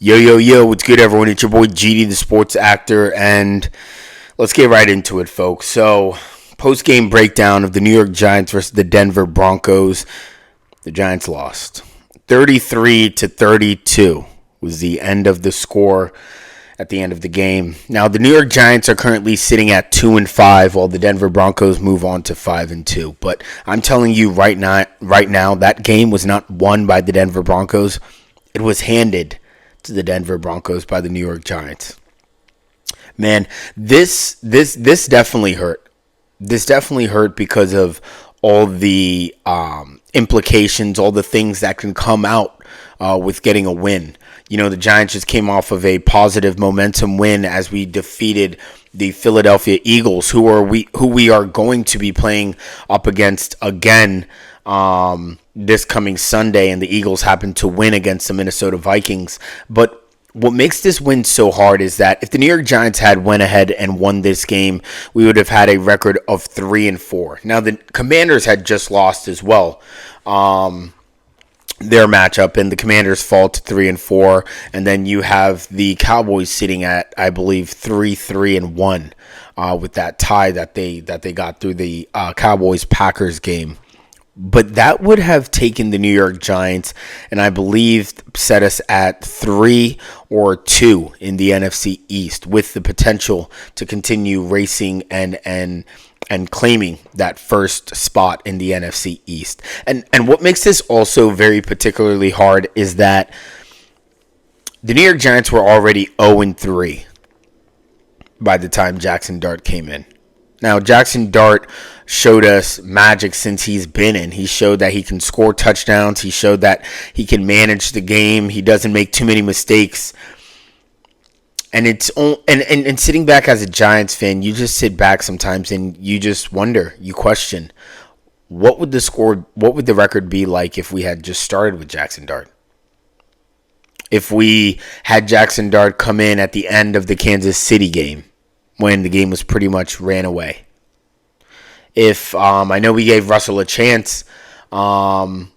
Yo, yo, yo, what's good, everyone? It's your boy GD, the sports actor, and let's get right into it, folks. So, post-game breakdown of the New York Giants versus the Denver Broncos. The Giants lost. 33-32 was the end of the score at the end of the game. Now, the New York Giants are currently sitting at 2-5, while the Denver Broncos move on to 5-2. But I'm telling you right now, that game was not won by the Denver Broncos. It was handed to the Denver Broncos by the New York Giants. Man, this definitely hurt. This definitely hurt because of all the implications, all the things that can come out with getting a win. You know, the Giants just came off of a positive momentum win as we defeated the Philadelphia Eagles, who we are going to be playing up against again this coming Sunday, and the Eagles happened to win against the Minnesota Vikings. But what makes this win so hard is that if the New York Giants had went ahead and won this game, we would have had a record of 3-4. Now, the Commanders had just lost as well, their matchup, and the Commanders fall to 3-4, and then you have the Cowboys sitting at, I believe, 3-1 with that tie that they got through the Cowboys-Packers game. But that would have taken the New York Giants, and I believe set us at 3 or 2 in the NFC East, with the potential to continue racing and claiming that first spot in the NFC East. And what makes this also very particularly hard is that the New York Giants were already 0-3 by the time Jackson Dart came in. Now, Jackson Dart showed us magic since he's been in. He showed that he can score touchdowns. He showed that he can manage the game. He doesn't make too many mistakes. And and sitting back as a Giants fan, you just sit back sometimes and you just wonder, you question, what would the record be like if we had just started with Jackson Dart? If we had Jackson Dart come in at the end of the Kansas City game, when the game was pretty much ran away. If I know we gave Russell a chance, and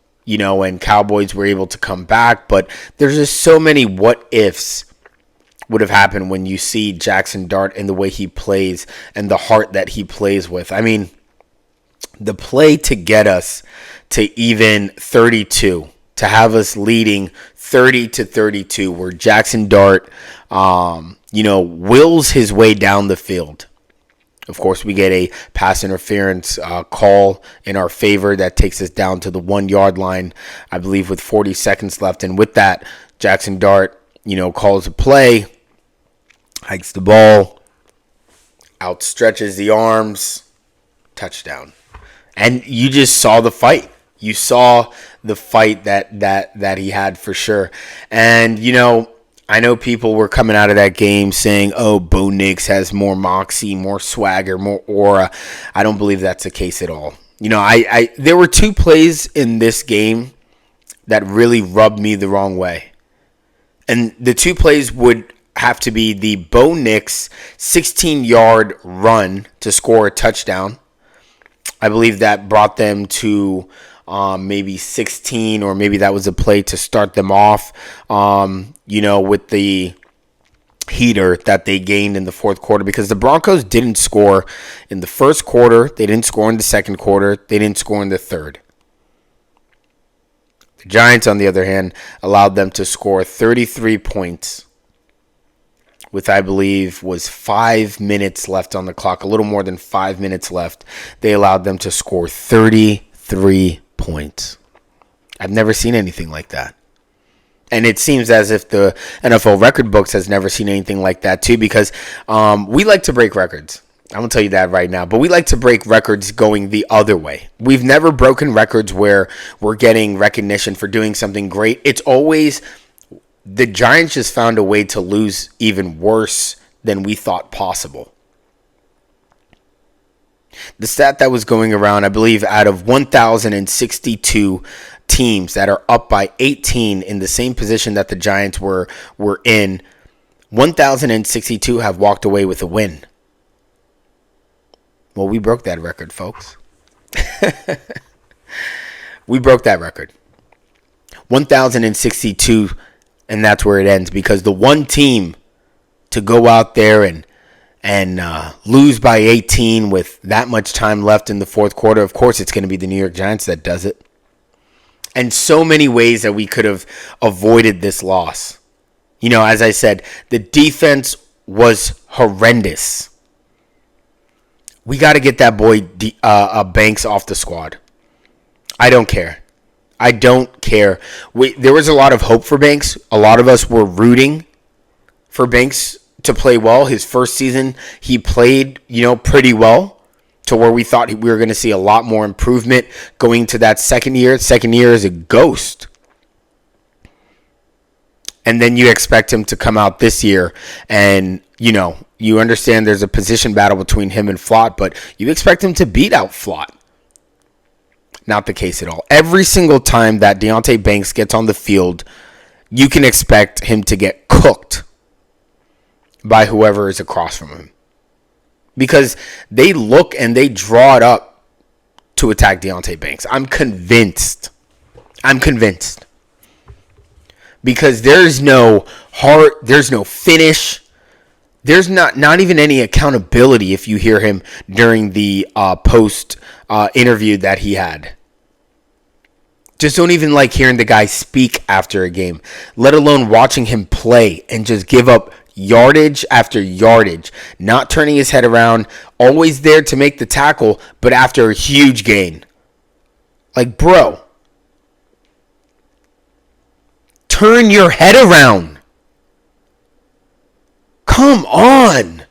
Cowboys were able to come back, but there's just so many what ifs would have happened when you see Jackson Dart and the way he plays and the heart that he plays with. I mean, the play to get us to even 32, to have us leading 30-32, where Jackson Dart wills his way down the field. Of course, we get a pass interference call in our favor that takes us down to the 1-yard line, I believe, with 40 seconds left. And with that, Jackson Dart, calls a play, hikes the ball, outstretches the arms, touchdown. And you just saw the fight. You saw the fight that he had for sure. And, I know people were coming out of that game saying, oh, Bo Nix has more moxie, more swagger, more aura. I don't believe that's the case at all. There were 2 plays in this game that really rubbed me the wrong way. And the 2 plays would have to be the Bo Nix 16-yard run to score a touchdown. I believe that brought them to maybe 16, or maybe that was a play to start them off, with the heater that they gained in the fourth quarter, because the Broncos didn't score in the first quarter. They didn't score in the second quarter. They didn't score in the third. The Giants, on the other hand, allowed them to score 33 points with, I believe, was 5 minutes left on the clock, a little more than 5 minutes left. They allowed them to score 33 points. I've never seen anything like that. And it seems as if the NFL record books has never seen anything like that too, because we like to break records. I'm going to tell you that right now. But we like to break records going the other way. We've never broken records where we're getting recognition for doing something great. It's always the Giants just found a way to lose even worse than we thought possible. The stat that was going around, I believe, out of 1,062 teams that are up by 18 in the same position that the Giants were in, 1,062 have walked away with a win. Well, we broke that record, folks. We broke that record. 1,062 And that's where it ends, because the one team to go out there and lose by 18 with that much time left in the fourth quarter, of course it's going to be the New York Giants that does it. And so many ways that we could have avoided this loss. You know, as I said, the defense was horrendous. We got to get that boy Banks off the squad. I don't care. I don't care. There was a lot of hope for Banks. A lot of us were rooting for Banks to play well. His first season, he played, pretty well, to where we thought we were going to see a lot more improvement going to that second year. Second year is a ghost. And then you expect him to come out this year and, you understand there's a position battle between him and Flott, but you expect him to beat out Flott. Not the case at all. Every single time that Deonte Banks gets on the field, you can expect him to get cooked by whoever is across from him. Because they look and they draw it up to attack Deonte Banks. I'm convinced. Because there's no heart, there's no finish. There's not even any accountability if you hear him during the post interview that he had. Just don't even like hearing the guy speak after a game, let alone watching him play and just give up yardage after yardage, not turning his head around, always there to make the tackle, but after a huge gain. Like, bro, turn your head around. Come on.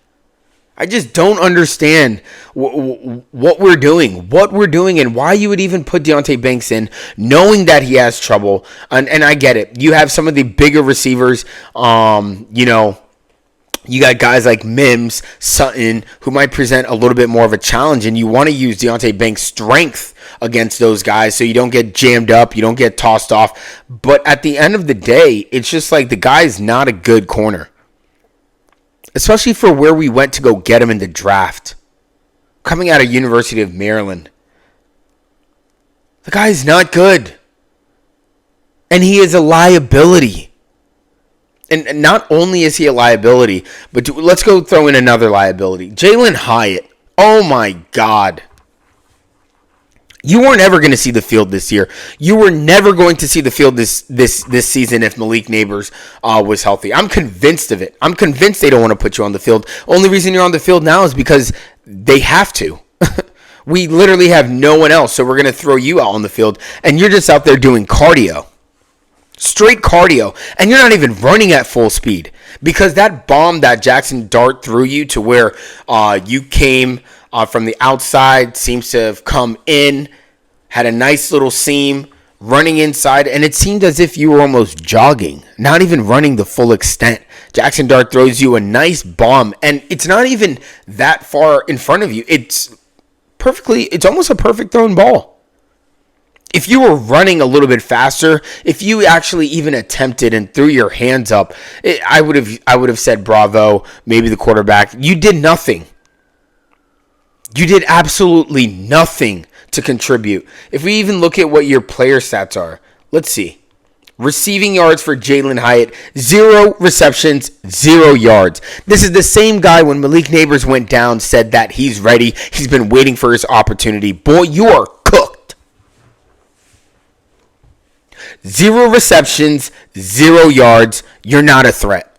I just don't understand what we're doing, and why you would even put Deonte Banks in, knowing that he has trouble. And I get it. You have some of the bigger receivers, you got guys like Mims, Sutton, who might present a little bit more of a challenge, and you want to use Deonte Banks' strength against those guys so you don't get jammed up, you don't get tossed off. But at the end of the day, it's just like the guy's not a good corner. Especially for where we went to go get him in the draft. Coming out of University of Maryland. The guy's not good. And he is a liability. And not only is he a liability, but let's go throw in another liability. Jalen Hyatt. Oh my God. You weren't ever going to see the field this year. You were never going to see the field this season if Malik Neighbors was healthy. I'm convinced of it. I'm convinced they don't want to put you on the field. Only reason you're on the field now is because they have to. We literally have no one else, so we're going to throw you out on the field, and you're just out there doing cardio. Straight cardio, and you're not even running at full speed, because that bomb that Jackson Dart threw you to where you came from the outside seems to have come in, had a nice little seam, running inside, and it seemed as if you were almost jogging, not even running the full extent. Jackson Dart throws you a nice bomb, and it's not even that far in front of you. It's almost a perfect thrown ball. If you were running a little bit faster, if you actually even attempted and threw your hands up, I would have said bravo, maybe the quarterback. You did nothing. You did absolutely nothing to contribute. If we even look at what your player stats are, let's see. Receiving yards for Jalen Hyatt, 0 receptions, 0 yards. This is the same guy when Malik Neighbors went down, said that he's ready. He's been waiting for his opportunity. Boy, you are cooked. 0 receptions, 0 yards. You're not a threat.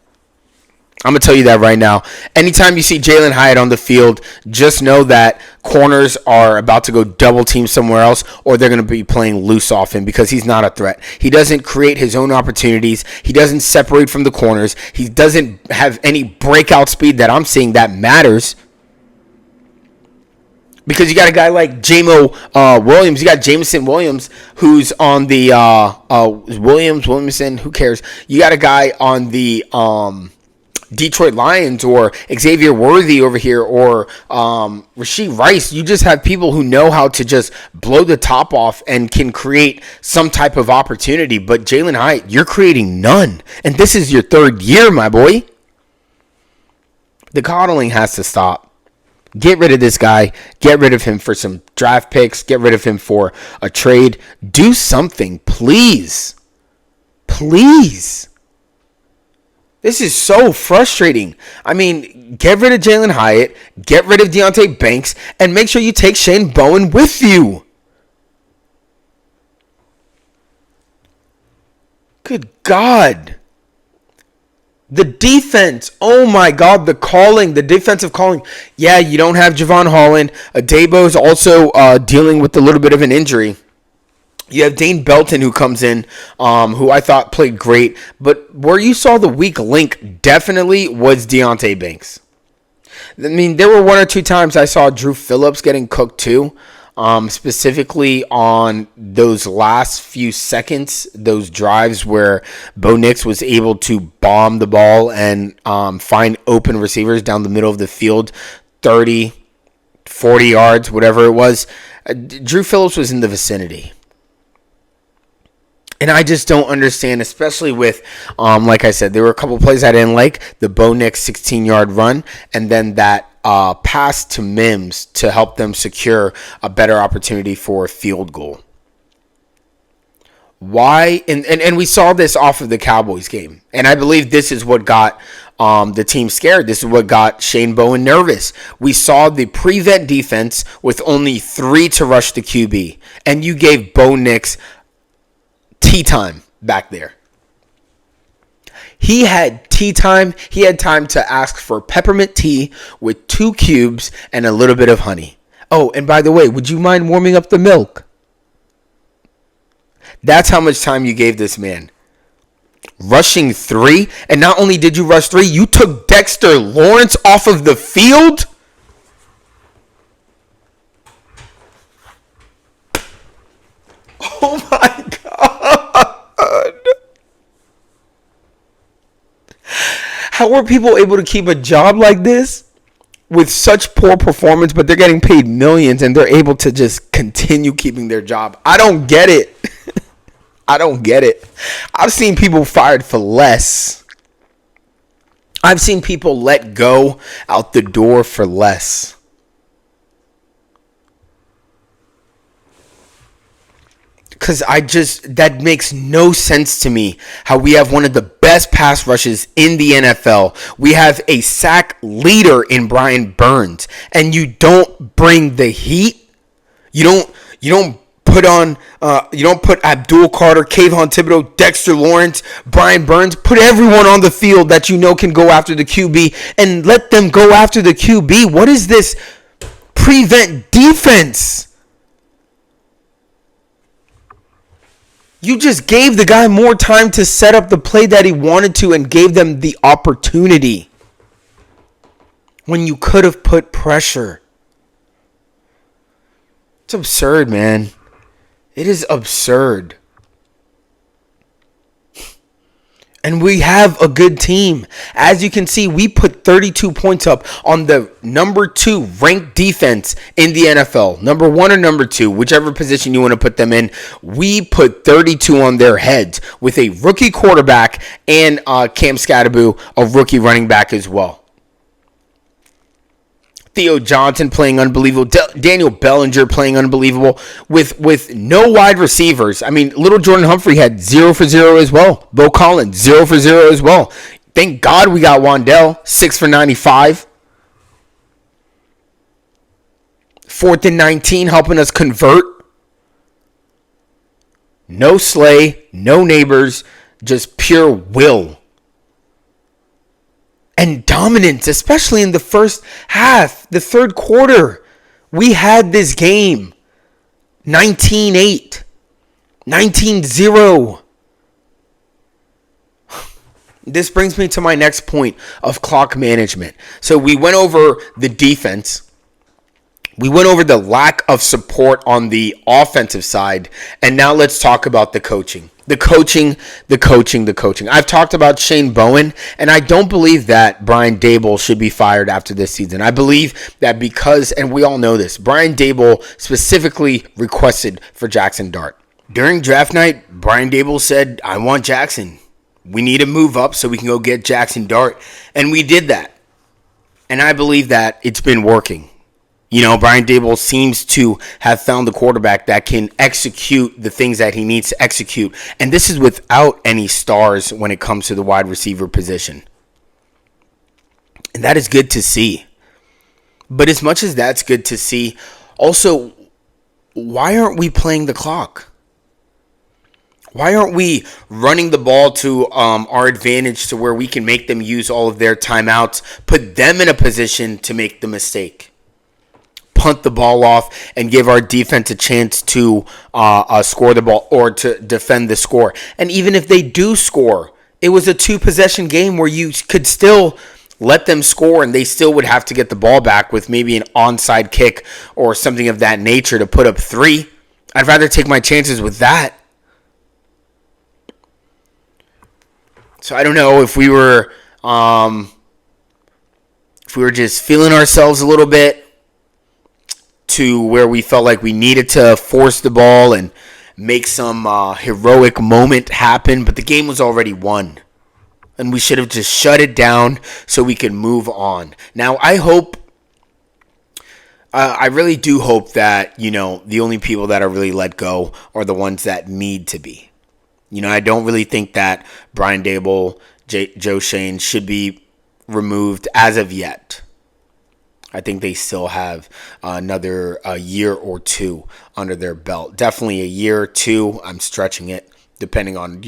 I'm going to tell you that right now. Anytime you see Jalen Hyatt on the field, just know that corners are about to go double team somewhere else, or they're going to be playing loose off him, because he's not a threat. He doesn't create his own opportunities. He doesn't separate from the corners. He doesn't have any breakout speed that I'm seeing that matters. Because you got a guy like Williams. You got Jameson Williams, who's on the Williamson, who cares? You got a guy on the Detroit Lions, or Xavier Worthy over here, or Rashee Rice. You just have people who know how to just blow the top off and can create some type of opportunity. But Jalen Hyatt, you're creating none. And this is your 3rd year, my boy. The coddling has to stop. Get rid of this guy. Get rid of him for some draft picks. Get rid of him for a trade. Do something, please. Please. This is so frustrating. I mean, get rid of Jalen Hyatt, get rid of Deonte Banks, and make sure you take Shane Bowen with you. Good God. The defense. Oh my God, the calling, the defensive calling. Yeah, you don't have Javon Holland. Adebo's also dealing with a little bit of an injury. You have Dane Belton who comes in, who I thought played great. But where you saw the weak link definitely was Deonte Banks. I mean, there were one or two times I saw Drew Phillips getting cooked too. Specifically on those last few seconds, those drives where Bo Nix was able to bomb the ball and find open receivers down the middle of the field, 30, 40 yards, whatever it was. Drew Phillips was in the vicinity. And I just don't understand, especially with, like I said, there were a couple plays I didn't like. The Bo Nix 16-yard run, and then that pass to Mims to help them secure a better opportunity for a field goal. Why? And we saw this off of the Cowboys game. And I believe this is what got the team scared. This is what got Shane Bowen nervous. We saw the prevent defense with only 3 to rush the QB. And you gave Bo Nix tea time back there. He had tea time. He had time to ask for peppermint tea with 2 cubes and a little bit of honey. Oh, and by the way, would you mind warming up the milk? That's how much time you gave this man. Rushing 3, and not only did you rush 3, you took Dexter Lawrence off of the field? Oh my God. How are people able to keep a job like this with such poor performance, but they're getting paid millions and they're able to just continue keeping their job? I don't get it. I don't get it. I've seen people fired for less. I've seen people let go out the door for less. Because that makes no sense to me how we have one of the best pass rushes in the NFL. We have a sack leader in Brian Burns, and you don't bring the heat. You don't put Abdul Carter, Kayvon Thibodeau, Dexter Lawrence, Brian Burns. Put everyone on the field that you know can go after the QB and let them go after the QB. What is this prevent defense? You just gave the guy more time to set up the play that he wanted to and gave them the opportunity when you could have put pressure. It's absurd, man. It is absurd. And we have a good team. As you can see, we put 32 points up on the number 2 ranked defense in the NFL. Number 1 or number 2, whichever position you want to put them in. We put 32 on their heads with a rookie quarterback and Cam Scatterboo, a rookie running back as well. Theo Johnson playing unbelievable. Daniel Bellinger playing unbelievable with no wide receivers. I mean, little Jordan Humphrey had 0 for 0 as well. Bo Collins, 0 for 0 as well. Thank God we got Wandell, 6 for 95. 4th and 19, helping us convert. No Slay, no Neighbors, just pure will. And dominance, especially in the first half, the third quarter. We had this game 19-8, 19-0. This brings me to my next point of clock management. So we went over the defense. We went over the lack of support on the offensive side. And now let's talk about the coaching. The coaching. I've talked about Shane Bowen, and I don't believe that Brian Daboll should be fired after this season. I believe that because, and we all know this, Brian Daboll specifically requested for Jackson Dart. During draft night, Brian Daboll said, I want Jackson. We need to move up so we can go get Jackson Dart. And we did that. And I believe that it's been working. Brian Daboll seems to have found the quarterback that can execute the things that he needs to execute. And this is without any stars when it comes to the wide receiver position. And that is good to see. But as much as that's good to see, also, why aren't we playing the clock? Why aren't we running the ball to our advantage to where we can make them use all of their timeouts, put them in a position to make the mistake? Punt the ball off and give our defense a chance to score the ball or to defend the score. And even if they do score, it was a 2-possession game where you could still let them score and they still would have to get the ball back with maybe an onside kick or something of that nature to put up 3. I'd rather take my chances with that. So I don't know if we were just feeling ourselves a little bit to where we felt like we needed to force the ball and make some heroic moment happen, but the game was already won. And we should have just shut it down so we could move on. Now, I really do hope that, the only people that are really let go are the ones that need to be. I don't really think that Brian Daboll, Joe Schoen should be removed as of yet. I think they still have another year or 2 under their belt. Definitely a year or 2. I'm stretching it depending on,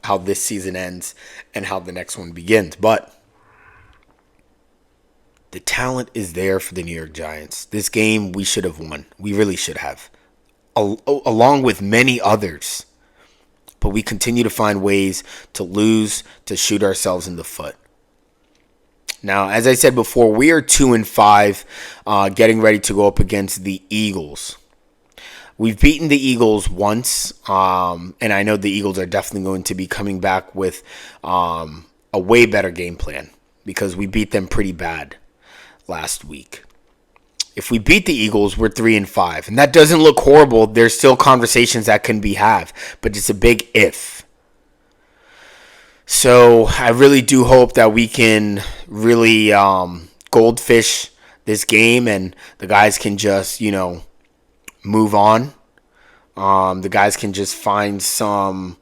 how this season ends and how the next one begins. But the talent is there for the New York Giants. This game we should have won. We really should have. Along with many others. But we continue to find ways to lose, to shoot ourselves in the foot. Now, as I said before, we are 2-5, getting ready to go up against the Eagles. We've beaten the Eagles once, and I know the Eagles are definitely going to be coming back with a way better game plan because we beat them pretty bad last week. If we beat the Eagles, we're 3-5, and that doesn't look horrible. There's still conversations that can be had, but it's a big if. So I really do hope that we can really goldfish this game and the guys can just, move on. The guys can just find some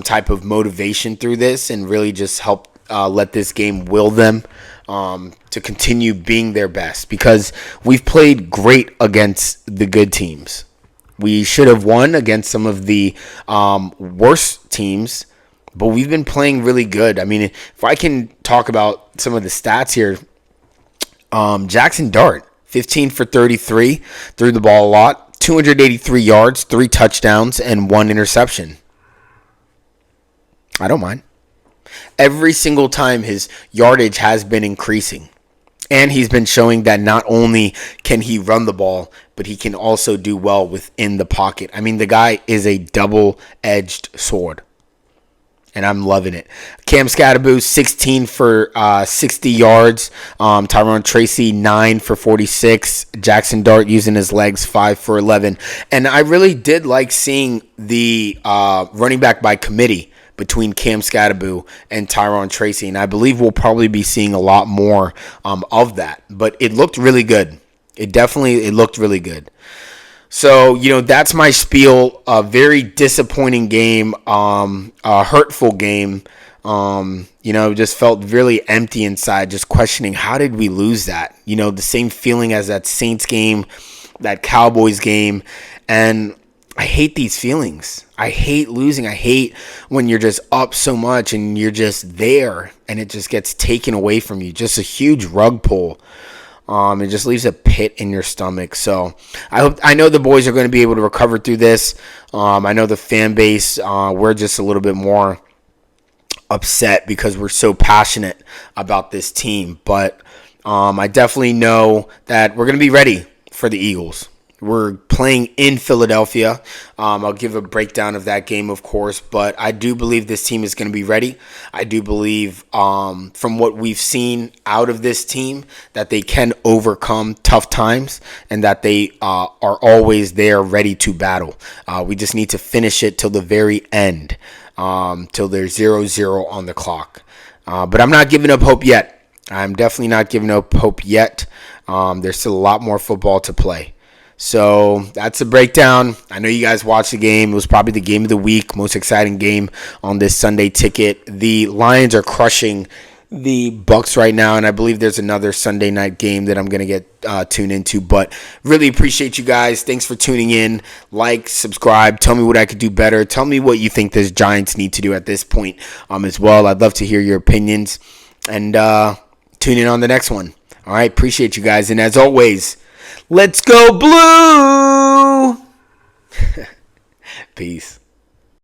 type of motivation through this and really just help let this game will them to continue being their best because we've played great against the good teams. We should have won against some of the worst teams. But we've been playing really good. I mean, if I can talk about some of the stats here, Jackson Dart, 15 for 33, threw the ball a lot, 283 yards, 3 touchdowns, and 1 interception. I don't mind. Every single time his yardage has been increasing. And he's been showing that not only can he run the ball, but he can also do well within the pocket. I mean, the guy is a double-edged sword. And I'm loving it. Cam Scatterbo, 16 for 60 yards. Tyrone Tracy, 9 for 46. Jackson Dart using his legs, 5 for 11. And I really did like seeing the running back by committee between Cam Scatterbo and Tyrone Tracy. And I believe we'll probably be seeing a lot more of that. But it looked really good. It looked really good. So, that's my spiel. A very disappointing game, a hurtful game. Just felt really empty inside, just questioning how did we lose that? The same feeling as that Saints game, that Cowboys game. And I hate these feelings. I hate losing. I hate when you're just up so much and you're just there and it just gets taken away from you. Just a huge rug pull. It just leaves a pit in your stomach. So I know the boys are going to be able to recover through this. I know the fan base, we're just a little bit more upset because we're so passionate about this team. But I definitely know that we're going to be ready for the Eagles. We're playing in Philadelphia. I'll give a breakdown of that game, of course, but I do believe this team is going to be ready. I do believe from what we've seen out of this team that they can overcome tough times and that they are always there ready to battle. We just need to finish it till the very end, till there's 0-0 on the clock. But I'm not giving up hope yet. I'm definitely not giving up hope yet. There's still a lot more football to play. So that's the breakdown. I know you guys watched the game. It was probably the game of the week, most exciting game on this Sunday ticket. The Lions are crushing the Bucks right now, and I believe there's another Sunday night game that I'm going to get tuned into. But really appreciate you guys. Thanks for tuning in. Like, subscribe. Tell me what I could do better. Tell me what you think this Giants need to do at this point as well. I'd love to hear your opinions. And tune in on the next one. All right, appreciate you guys. And as always, let's go blue! Peace.